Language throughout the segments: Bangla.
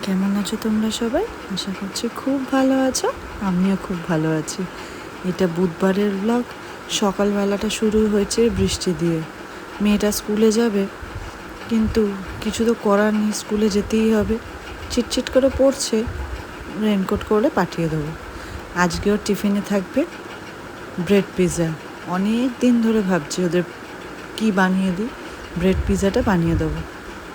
কেমন আছো তোমরা সবাই? আশা করছি খুব ভালো আছো। আমিও খুব ভালো আছি। এটা বুধবারের ব্লগ। সকালবেলাটা শুরু হয়েছে বৃষ্টি দিয়ে। মেয়েটা স্কুলে যাবে, কিন্তু কিছু তো করার নেই, স্কুলে যেতেই হবে। চিটচিট করে পড়ছে, রেনকোট করে পাঠিয়ে দেবো। আজকে ওর টিফিনে থাকবে ব্রেড পিৎজা। অনেক দিন ধরে ভাবছি ওদের কি বানিয়ে দিই, ব্রেড পিৎজাটা বানিয়ে দেবো।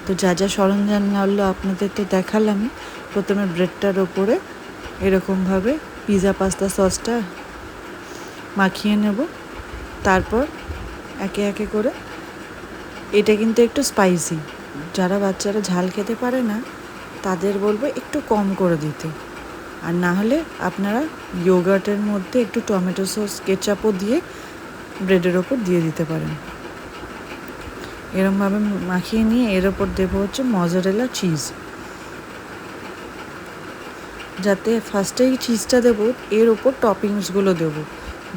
তো যা যা সরঞ্জাম নাড়লো আপনাদের তো দেখালামই। প্রথমে ব্রেডটার ওপরে এরকমভাবে পিৎজা পাস্তা সসটা মাখিয়ে নেব। তারপর একে একে করে, এটা কিন্তু একটু স্পাইসি, যারা বাচ্চারা ঝাল খেতে পারে না তাদের বলবো একটু কম করে দিতে। আর না হলে আপনারা ইয়োগার্টের মধ্যে একটু টমেটো সস কেচাপও দিয়ে ব্রেডের ওপর দিয়ে দিতে পারেন। এরমভাবে মাখিয়ে নিয়ে এর ওপর দেবো হচ্ছে মজারেলা চিজ। যাতে ফার্স্টেই চিজটা দেবো, এর ওপর টপিংসগুলো দেবো,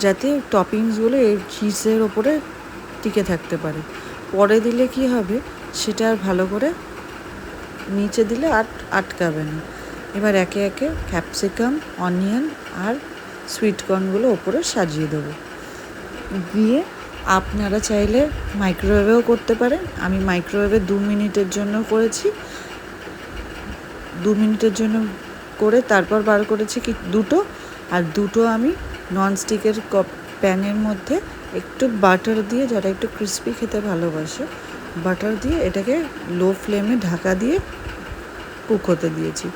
যাতে টপিংসগুলো এর চিজের ওপরে টিকে থাকতে পারে। পরে দিলে কি হবে, সেটা আর ভালো করে নিচে দিলে আটকাবে না। এবার একে একে ক্যাপসিকাম, অনিয়ন আর সুইট কর্নগুলো ওপরে সাজিয়ে দেবো। দিয়ে আপনারা চাইলে মাইক্রোওয়েভেও করতে পারেন। আমি মাইক্রোওয়েভে 2 মিনিটের জন্য করেছি। 2 মিনিটের জন্য করে তারপর বার করেছি কি দুটো, আর দুটো আমি ননস্টিকের প্যানের মধ্যে একটু বাটার দিয়ে, যারা একটু ক্রিস্পি খেতে ভালোবাসে, বাটার দিয়ে এটাকে লো ফ্লেমে ঢাকা দিয়ে কুক হতে দিয়েছি।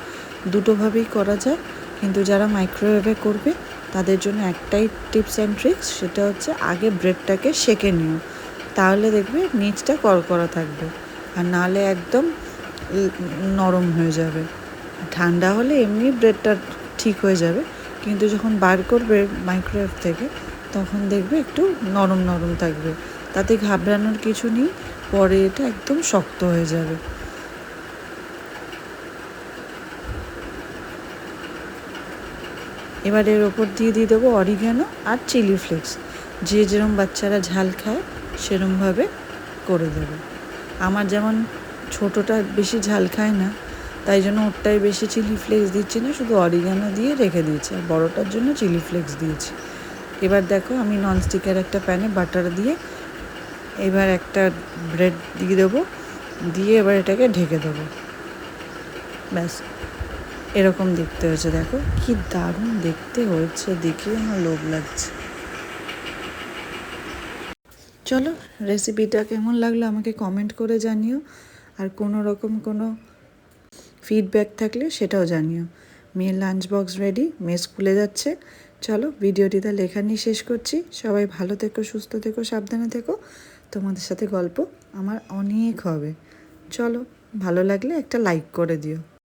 দুটোভাবেই করা যায়, কিন্তু যারা মাইক্রোওয়েভে করবে তাদের জন্য একটাই টিপস অ্যান্ড ট্রিক্স, সেটা হচ্ছে আগে ব্রেডটাকে সেঁকে নিও, তাহলে দেখবে নিচটা কড়কড়া থাকবে, আর নাহলে একদম নরম হয়ে যাবে। ঠান্ডা হলে এমনি ব্রেডটা ঠিক হয়ে যাবে, কিন্তু যখন বার করবে মাইক্রোওয়েভ থেকে তখন দেখবে একটু নরম নরম থাকবে। তাতে ঘাবড়ানোর কিছু নেই, পরে এটা একদম শক্ত হয়ে যাবে। এবার এর ওপর দিয়ে দেবো অরিগ্যানো আর চিলি ফ্লেক্স। যে যেরম বাচ্চারা ঝাল খায় সেরমভাবে করে দেবে। আমার যেমন ছোটোটা বেশি ঝাল খায় না, তাই জন্য ওরটাই বেশি চিলি ফ্লেক্স দিচ্ছি না, শুধু অরিগ্যানো দিয়ে রেখে দিয়েছি, আর বড়োটার জন্য চিলি ফ্লেক্স দিয়েছি। এবার দেখো আমি ননস্টিকের একটা প্যানে বাটার দিয়ে এবার একটা ব্রেড দিয়ে দেবো, দিয়ে এবার এটাকে ঢেকে দেবো। ব্যাস, এরকম দেখতে হয়েছে। দেখো কি দারুণ দেখতে হয়েছে, দেখে আমার লোভ লাগছে। চলো, রেসিপিটা কেমন লাগলো আমাকে কমেন্ট করে জানিও, আর কোনো রকম কোনো ফিডব্যাক থাকলে সেটাও জানিও। মেয়ের লাঞ্চ বক্স রেডি, মেয়ে স্কুলে যাচ্ছে। চলো, ভিডিওটিতে লেখানি শেষ করছি। সবাই ভালো থেকো, সুস্থ থেকো, সাবধানে থেকো। তোমাদের সাথে গল্প আমার অনেক হবে। চলো, ভালো লাগলে একটা লাইক করে দিও।